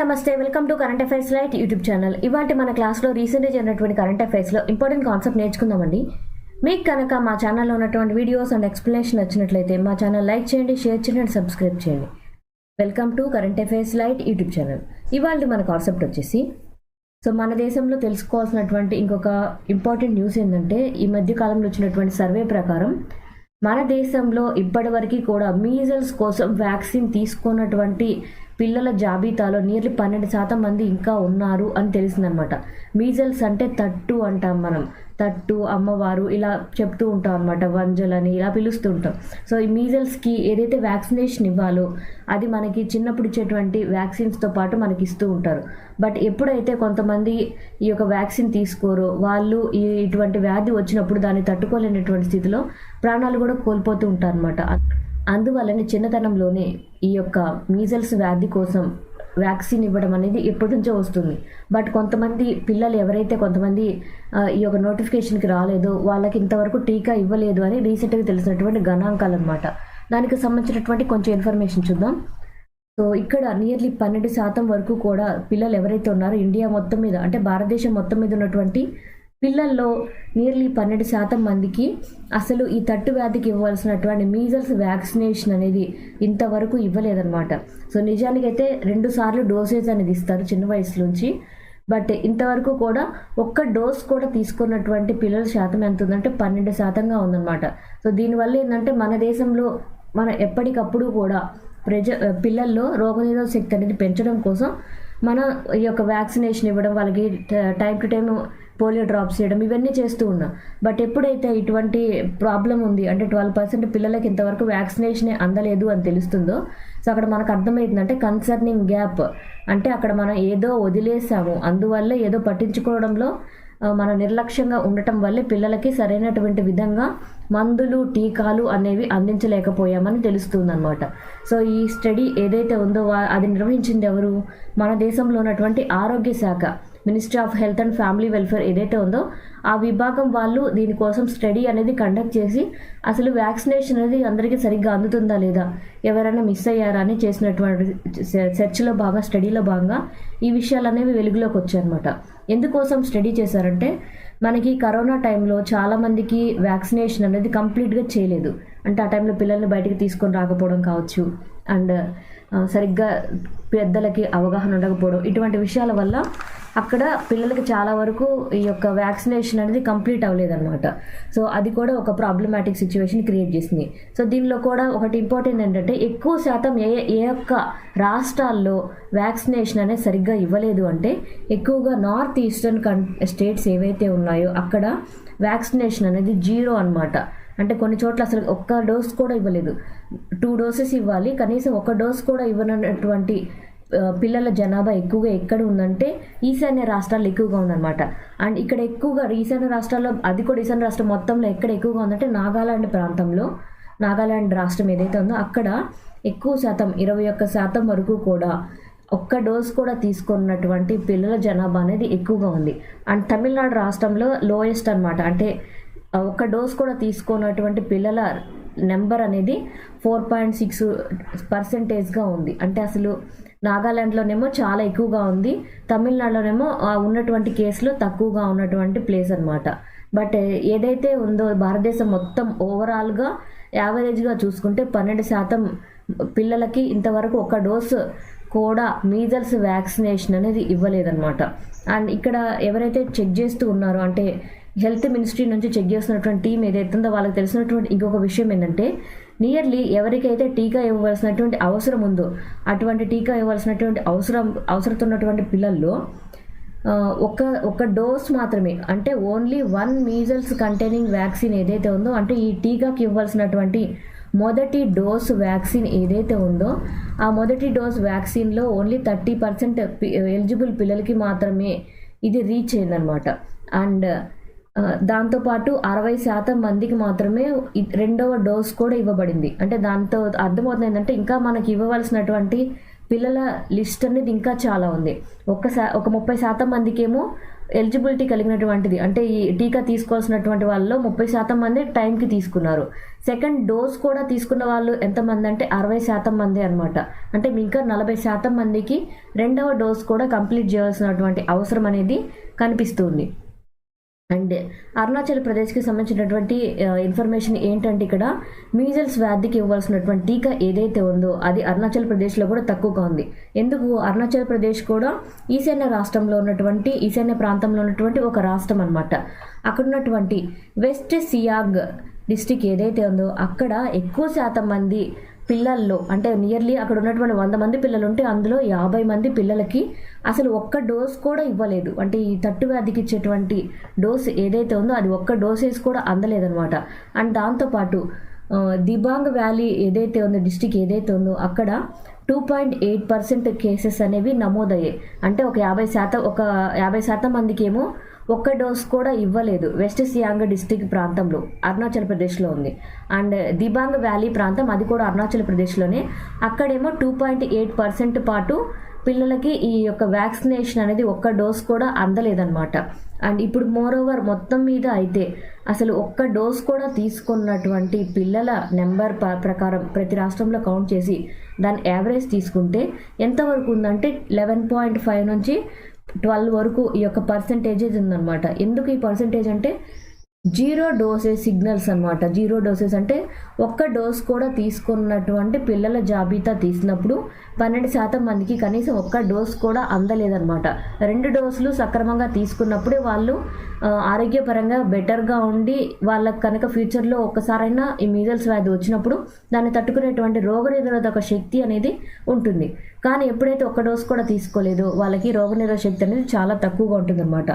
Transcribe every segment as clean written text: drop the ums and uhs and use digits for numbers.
నమస్తే, welcome to current affairs light YouTube channel. ఇవాళ మన క్లాస్లో రీసెంట్గా జరిగినటువంటి కరెంట్ అఫైర్స్లో ఇంపార్టెంట్ కాన్సెప్ట్ నేర్చుకుందామండి. మీకు కనుక మా ఛానల్లో ఉన్నటువంటి వీడియోస్ అండ్ ఎక్స్ప్లెనేషన్ నచ్చినట్లయితే మా ఛానల్ లైక్ చేయండి, షేర్ చేయండి అండ్ సబ్స్క్రైబ్ చేయండి. Welcome to current affairs light YouTube channel. ఇవాళ మన కాన్సెప్ట్ వచ్చేసి మన దేశంలో తెలుసుకోవాల్సినటువంటి ఇంకొక ఇంపార్టెంట్ న్యూస్ ఏంటంటే, ఈ మధ్య కాలంలో వచ్చినటువంటి సర్వే ప్రకారం మన దేశంలో ఇప్పటివరకు కూడా మీజల్స్ కోసం వ్యాక్సిన్ తీసుకున్నటువంటి పిల్లల జాబితాలో నియర్లీ 12% మంది ఇంకా ఉన్నారు అని తెలిసిందనమాట. మీజల్స్ అంటే తట్టు అంటాం మనం, తట్టు అమ్మవారు ఇలా చెప్తూ ఉంటాం అనమాట, వంజలని ఇలా పిలుస్తూ ఉంటాం. సో ఈ మీజల్స్కి ఏదైతే వ్యాక్సినేషన్ ఇవ్వాలో అది మనకి చిన్నప్పుడు ఇచ్చేటువంటి వ్యాక్సిన్స్తో పాటు మనకి ఇస్తూ ఉంటారు. బట్ ఎప్పుడైతే కొంతమంది ఈ యొక్క వ్యాక్సిన్ తీసుకోరో వాళ్ళు ఇటువంటి వ్యాధి వచ్చినప్పుడు దాన్ని తట్టుకోలేనటువంటి స్థితిలో ప్రాణాలు కూడా కోల్పోతూ ఉంటారు అనమాట. అందువల్లనే చిన్నతనంలోనే ఈ యొక్క మీజల్స్ వ్యాధి కోసం వ్యాక్సిన్ ఇవ్వడం అనేది ఎప్పటి నుంచో వస్తుంది. బట్ కొంతమంది పిల్లలు ఎవరైతే కొంతమంది ఈ యొక్క నోటిఫికేషన్కి రాలేదో వాళ్ళకి ఇంతవరకు టీకా ఇవ్వలేదు అని రీసెంట్గా తెలిసినటువంటి గణాంకాలు అనమాట. దానికి సంబంధించినటువంటి కొంచెం ఇన్ఫర్మేషన్ చూద్దాం. సో ఇక్కడ నియర్లీ 12% వరకు కూడా పిల్లలు ఎవరైతే ఉన్నారో ఇండియా మొత్తం మీద అంటే భారతదేశం మొత్తం మీద ఉన్నటువంటి పిల్లల్లో నియర్లీ 12% మందికి అసలు ఈ తట్టు వ్యాధికి ఇవ్వాల్సినటువంటి మీజల్స్ వ్యాక్సినేషన్ అనేది ఇంతవరకు ఇవ్వలేదన్నమాట. సో నిజానికైతే 2 సార్లు డోసేజ్ అనేది ఇస్తారు చిన్న వయసు నుంచి. బట్ ఇంతవరకు కూడా ఒక్క డోస్ కూడా తీసుకున్నటువంటి పిల్లల శాతం ఎంత ఉందంటే 12%గా ఉందన్నమాట. సో దీనివల్ల ఏంటంటే మన దేశంలో ఎప్పటికప్పుడు కూడా పిల్లల్లో రోగనిరోధక శక్తి అనేది పెంచడం కోసం మన ఈ యొక్క వ్యాక్సినేషన్ ఇవ్వడం, వాళ్ళకి time to time polio drops చేయడం ఇవన్నీ చేస్తూ ఉన్నాం. బట్ ఎప్పుడైతే ఇటువంటి ప్రాబ్లం ఉంది అంటే 12% పిల్లలకి ఇంతవరకు వ్యాక్సినేషనే అందలేదు అని తెలుస్తుందో, సో అక్కడ మనకు అర్థమవుతుందంటే కన్సర్నింగ్ గ్యాప్ అంటే అక్కడ మనం ఏదో వదిలేసాము, అందువల్ల ఏదో పట్టించుకోవడంలో మన నిర్లక్ష్యంగా ఉండటం వల్లే పిల్లలకి సరైనటువంటి విధంగా మందులు టీకాలు అనేవి అందించలేకపోయామని తెలుస్తుందన్నమాట. సో ఈ స్టడీ ఏదైతే ఉందో అది నిర్వహించింది ఎవరు? మన దేశంలో ఉన్నటువంటి ఆరోగ్య శాఖ, ministry of health and family welfare ఏదైతే ఉందో ఆ విభాగం వాళ్ళు దీనికోసం స్టడీ అనేది కండక్ట్ చేసి అసలు వ్యాక్సినేషన్ అనేది అందరికీ సరిగ్గా అందుతుందా లేదా, ఎవరైనా మిస్ అయ్యారా అని చేసినటువంటి సెర్చ్లో భాగంగా స్టడీలో భాగంగా ఈ విషయాలు అనేవి వెలుగులోకి వచ్చాయన్నమాట. ఎందుకోసం స్టడీ చేశారంటే మనకి కరోనా టైంలో చాలామందికి వ్యాక్సినేషన్ అనేది కంప్లీట్గా చేయలేదు. అంటే ఆ టైంలో పిల్లల్ని బయటికి తీసుకొని రాకపోవడం కావచ్చు, అండ్ సరిగ్గా పెద్దలకి అవగాహన ఉండకపోవడం, ఇటువంటి విషయాల వల్ల అక్కడ పిల్లలకి చాలా వరకు ఈ యొక్క వ్యాక్సినేషన్ అనేది కంప్లీట్ అవ్వలేదన్నమాట. సో అది కూడా ఒక ప్రాబ్లమాటిక్ సిచ్యువేషన్ క్రియేట్ చేసింది. సో దీనిలో కూడా ఒకటి ఇంపార్టెంట్ ఏంటంటే ఎక్కువ శాతం ఏ యొక్క రాష్ట్రాల్లో వ్యాక్సినేషన్ అనేది సరిగ్గా ఇవ్వలేదు అంటే ఎక్కువగా నార్త్ ఈస్టర్న్ స్టేట్స్ ఏవైతే ఉన్నాయో అక్కడ వ్యాక్సినేషన్ అనేది 0 అనమాట. అంటే కొన్ని చోట్ల అసలు ఒక్క డోస్ కూడా ఇవ్వలేదు. 2 డోసెస్ ఇవ్వాలి, కనీసం ఒక డోస్ కూడా ఇవ్వనటువంటి పిల్లల జనాభా ఎక్కువగా ఎక్కడ ఉందంటే ఈశాన్య రాష్ట్రాల్లో ఎక్కువగా ఉందన్నమాట. అండ్ ఇక్కడ ఎక్కువగా ఈశాన్య రాష్ట్రాల్లో, అది కూడా ఈశాన్య రాష్ట్రం మొత్తంలో ఎక్కడ ఎక్కువగా ఉందంటే నాగాలాండ్ ప్రాంతంలో, నాగాలాండ్ రాష్ట్రం ఏదైతే ఉందో అక్కడ ఎక్కువ శాతం 21% వరకు కూడా ఒక్క డోస్ కూడా తీసుకున్నటువంటి పిల్లల జనాభా అనేది ఎక్కువగా ఉంది. అండ్ తమిళనాడు రాష్ట్రంలో లోయెస్ట్ అనమాట. అంటే ఒక్క డోస్ కూడా తీసుకున్నటువంటి పిల్లల నెంబర్ అనేది 4.6%గా ఉంది. అంటే అసలు నాగాలాండ్లోనేమో చాలా ఎక్కువగా ఉంది, తమిళనాడులోనేమో ఉన్నటువంటి కేసులు తక్కువగా ఉన్నటువంటి ప్లేస్ అనమాట. బట్ ఏదైతే ఉందో భారతదేశం మొత్తం ఓవరాల్గా యావరేజ్గా చూసుకుంటే 12% పిల్లలకి ఇంతవరకు ఒక డోసు కూడా మీజల్స్ వ్యాక్సినేషన్ అనేది ఇవ్వలేదన్నమాట. అండ్ ఇక్కడ ఎవరైతే చెక్ చేస్తూ ఉన్నారో అంటే హెల్త్ మినిస్ట్రీ నుంచి చెక్ చేస్తున్నటువంటి టీం ఏదైతే ఉందో వాళ్ళకి తెలిసినటువంటి ఇంకొక విషయం ఏంటంటే నియర్లీ ఎవరికైతే టీకా ఇవ్వవలసినటువంటి అవసరం ఉందో అటువంటి టీకా ఇవ్వాల్సినటువంటి అవసరం ఉన్నటువంటి పిల్లల్లో ఒక డోస్ మాత్రమే, అంటే ఓన్లీ 1 మీజల్స్ కంటైనింగ్ వ్యాక్సిన్ ఏదైతే ఉందో అంటే ఈ టీకాకి ఇవ్వాల్సినటువంటి మొదటి డోస్ వ్యాక్సిన్ ఏదైతే ఉందో ఆ మొదటి డోస్ వ్యాక్సిన్లో ఓన్లీ 30% ఎలిజిబుల్ పిల్లలకి మాత్రమే ఇది రీచ్ అయిందనమాట. అండ్ దాంతోపాటు 60% మందికి మాత్రమే 2వ డోస్ కూడా ఇవ్వబడింది. అంటే దాంతో అర్థమవుతుంది ఏంటంటే ఇంకా మనకి ఇవ్వవలసినటువంటి పిల్లల లిస్ట్ అనేది ఇంకా చాలా ఉంది. ఒక 30% మందికేమో ఎలిజిబిలిటీ కలిగినటువంటిది, అంటే ఈ టీకా తీసుకోవాల్సినటువంటి వాళ్ళలో 30% మంది టైంకి తీసుకున్నారు. సెకండ్ డోస్ కూడా తీసుకున్న వాళ్ళు ఎంతమంది అంటే 60% మంది అనమాట. అంటే ఇంకా 40% మందికి రెండవ డోస్ కూడా కంప్లీట్ చేయాల్సినటువంటి అవసరం అనేది కనిపిస్తుంది. అండ్ అరుణాచల్ ప్రదేశ్కి సంబంధించినటువంటి ఇన్ఫర్మేషన్ ఏంటంటే, ఇక్కడ మీజల్స్ వ్యాధికి ఇవ్వాల్సినటువంటి టీకా ఏదైతే ఉందో అది అరుణాచల్ ప్రదేశ్లో కూడా తక్కువగా ఉంది. ఎందుకు? అరుణాచల్ ప్రదేశ్ కూడా ఈశాన్య ప్రాంతంలో ఉన్నటువంటి ఒక రాష్ట్రం అనమాట. అక్కడ ఉన్నటువంటి వెస్ట్ సియాంగ్ డిస్టిక్ ఏదైతే ఉందో అక్కడ ఎక్కువ శాతం మంది పిల్లల్లో, అంటే నియర్లీ అక్కడ ఉన్నటువంటి 100 మంది పిల్లలు ఉంటే అందులో 50 మంది పిల్లలకి అసలు ఒక్క డోస్ కూడా ఇవ్వలేదు. అంటే ఈ తట్టు వ్యాధికి ఇచ్చేటువంటి డోస్ ఏదైతే ఉందో అది ఒక్క డోసేజ్ కూడా అందలేదనమాట. అండ్ దాంతోపాటు దిబాంగ్ వ్యాలీ ఏదైతే ఉందో డిస్టిక్ ఏదైతే ఉందో అక్కడ 2.8% కేసెస్ అనేవి నమోదయ్యాయి. అంటే ఒక 50% మందికి ఏమో ఒక్క డోస్ కూడా ఇవ్వలేదు. వెస్ట్ సియాంగ్ డిస్టిక్ ప్రాంతంలో అరుణాచల్ ప్రదేశ్లో ఉంది. అండ్ దిబాంగ్ వ్యాలీ ప్రాంతం అది కూడా అరుణాచల్ ప్రదేశ్లోనే. అక్కడేమో 2.8% పాటు పిల్లలకి ఈ యొక్క వ్యాక్సినేషన్ అనేది ఒక్క డోస్ కూడా అందలేదన్నమాట. అండ్ ఇప్పుడు మోరోవర్ మొత్తం మీద అయితే అసలు ఒక్క డోస్ కూడా తీసుకున్నటువంటి పిల్లల నెంబర్ ప్రకారం ప్రతి రాష్ట్రంలో కౌంట్ చేసి దాని యావరేజ్ తీసుకుంటే ఎంతవరకు ఉందంటే 11.5 నుంచి 12 వరకు ఈ యొక్క పర్సంటేజెస్ ఉందన్నమాట. ఎందుకు ఈ పర్సంటేజ్ అంటే జీరో డోసేజ్ సిగ్నల్స్ అనమాట. జీరో డోసేజ్ అంటే ఒక్క డోస్ కూడా తీసుకున్నటువంటి పిల్లల జాబితా తీసినప్పుడు 12% మందికి కనీసం ఒక్క డోస్ కూడా అందలేదన్నమాట. 2 డోసులు సక్రమంగా తీసుకున్నప్పుడే వాళ్ళు ఆరోగ్యపరంగా బెటర్గా ఉండి వాళ్ళకి కనుక ఫ్యూచర్లో ఒక్కసారైనా ఈ మీజల్స్ వ్యాధి వచ్చినప్పుడు దాన్ని తట్టుకునేటువంటి రోగనిరోధక శక్తి అనేది ఉంటుంది. కానీ ఎప్పుడైతే ఒక్క డోస్ కూడా తీసుకోలేదో వాళ్ళకి రోగనిరోధక శక్తి అనేది చాలా తక్కువగా ఉంటుందన్నమాట.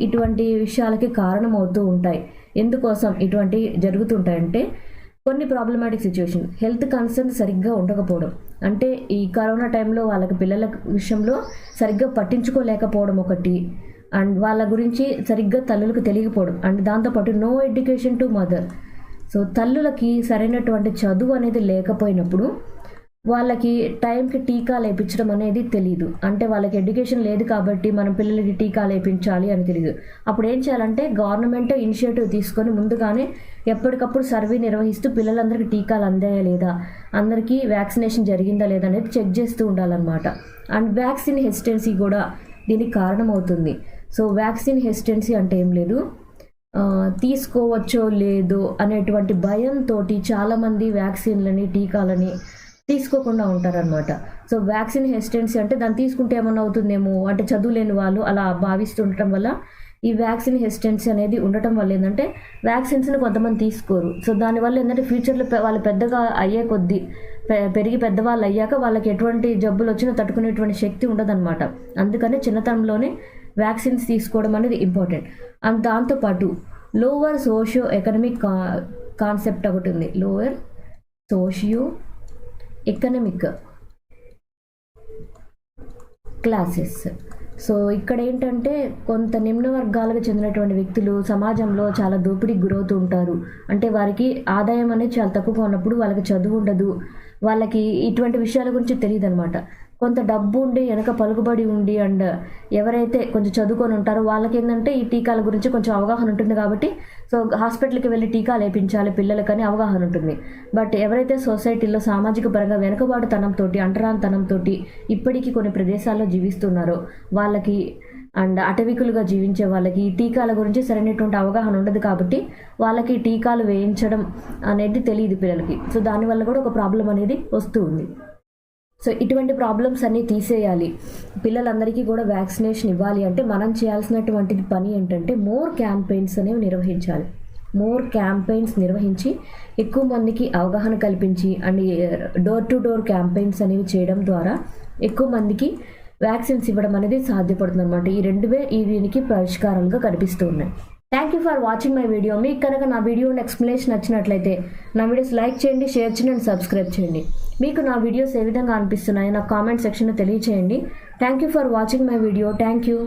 ఇటువంటి విషయాలకి కారణం అవుతూ ఉంటాయి. ఎందుకోసం ఇటువంటి జరుగుతుంటాయంటే కొన్ని ప్రాబ్లమాటిక్ సిచ్యువేషన్, హెల్త్ కన్సర్న్ సరిగ్గా ఉండకపోవడం, అంటే ఈ కరోనా టైంలో వాళ్ళకి పిల్లల విషయంలో సరిగ్గా పట్టించుకోలేకపోవడం ఒకటి, అండ్ వాళ్ళ గురించి సరిగ్గా తల్లులకు తెలియకపోవడం, అండ్ దాంతోపాటు no education to mother. So తల్లులకి సరైనటువంటి చదువు అనేది లేకపోయినప్పుడు వాళ్ళకి టైంకి టీకాలు వేయించడం అనేది తెలియదు. అంటే వాళ్ళకి ఎడ్యుకేషన్ లేదు కాబట్టి మనం పిల్లలకి టీకాలు వేయించాలి అని తెలియదు. అప్పుడు ఏం చేయాలంటే గవర్నమెంట్ ఇనిషియేటివ్ తీసుకొని ముందుగానే ఎప్పటికప్పుడు సర్వే నిర్వహిస్తూ పిల్లలందరికీ టీకాలు అందాయా లేదా, అందరికీ వ్యాక్సినేషన్ జరిగిందా లేదా అనేది చెక్ చేస్తూ ఉండాలన్నమాట. అండ్ వ్యాక్సిన్ హెసిటెన్సీ కూడా దీనికి కారణమవుతుంది. సో వ్యాక్సిన్ హెసిటెన్సీ అంటే ఏం లేదు, తీసుకోవచ్చో లేదో అనేటువంటి భయంతో చాలామంది వ్యాక్సిన్లని టీకాలని తీసుకోకుండా ఉంటారనమాట. సో వ్యాక్సిన్ హెసిటెన్సీ అంటే దాన్ని తీసుకుంటే ఏమన్నా అవుతుందేమో, అంటే చదువు లేని వాళ్ళు అలా భావిస్తుండటం వల్ల ఈ వ్యాక్సిన్ హెసిటెన్సీ అనేది ఉండటం వల్ల ఏంటంటే వ్యాక్సిన్స్ని కొంతమంది తీసుకోరు. సో దానివల్ల ఏంటంటే ఫ్యూచర్లో వాళ్ళు పెద్దగా అయ్యే కొద్దీ పెరిగి పెద్దవాళ్ళు అయ్యాక వాళ్ళకి ఎటువంటి జబ్బులు వచ్చినా తట్టుకునేటువంటి శక్తి ఉండదన్నమాట. అందుకని చిన్నతనంలోనే వ్యాక్సిన్స్ తీసుకోవడం అనేది ఇంపార్టెంట్. అండ్ దాంతోపాటు లోవర్ సోషియో ఎకనమిక్ కాన్సెప్ట్ ఒకటి ఉంది, lower socio economic classes. So ఇక్కడ ఏంటంటే కొంత నిమ్న వర్గాలకు చెందినటువంటి వ్యక్తులు సమాజంలో చాలా దోపిడీకి గురవుతూ ఉంటారు. అంటే వారికి ఆదాయం అనేది చాలా తక్కువగా ఉన్నప్పుడు వాళ్ళకి చదువు ఉండదు, వాళ్ళకి ఇటువంటి విషయాల గురించి తెలియదు అనమాట. కొంత డబ్బు ఉండి వెనక పలుకుబడి ఉండి అండ్ ఎవరైతే కొంచెం చదువుకొని ఉంటారో వాళ్ళకి ఏంటంటే ఈ టీకాల గురించి కొంచెం అవగాహన ఉంటుంది కాబట్టి సో హాస్పిటల్కి వెళ్ళి టీకాలు వేయించాలి పిల్లలకని అవగాహన ఉంటుంది. బట్ ఎవరైతే సొసైటీలో సామాజిక పరంగా వెనుకబాటుతనంతో అంటరానితనంతో ఇప్పటికీ కొన్ని ప్రదేశాల్లో జీవిస్తున్నారో వాళ్ళకి అండ్ అటవికులుగా జీవించే వాళ్ళకి ఈ టీకాల గురించి సరైనటువంటి అవగాహన ఉండదు కాబట్టి వాళ్ళకి టీకాలు వేయించడం అనేది తెలియదు పిల్లలకి. సో దానివల్ల కూడా ఒక ప్రాబ్లం అనేది వస్తూ ఉంది. సో ఇటువంటి ప్రాబ్లమ్స్ అన్నీ తీసేయాలి, పిల్లలందరికీ కూడా వ్యాక్సినేషన్ ఇవ్వాలి అంటే మనం చేయాల్సినటువంటి పని ఏంటంటే మోర్ క్యాంపెయిన్స్ అనేవి నిర్వహించాలి. మోర్ క్యాంపెయిన్స్ నిర్వహించి ఎక్కువ మందికి అవగాహన కల్పించి and door to door campaigns అనేవి చేయడం ద్వారా ఎక్కువ మందికి వ్యాక్సిన్స్ ఇవ్వడం అనేది సాధ్యపడుతుంది అనమాట. ఈ రెండువే దీనికి పరిష్కారాలుగా కనిపిస్తూ ఉన్నాయి. Thank you for watching my video. మీకు కనుక నా వీడియో ఎక్స్ప్లెనేషన్ నచ్చినట్లయితే నా వీడియోస్ లైక్ చేయండి, షేర్ చేయండి అండ్ సబ్స్క్రైబ్ చేయండి. మీకు నా వీడియోస్ ఏ విధంగా అనిపిస్తున్నాయో నా కామెంట్ సెక్షన్లో తెలియచేయండి. Thank you for watching my video. Thank you.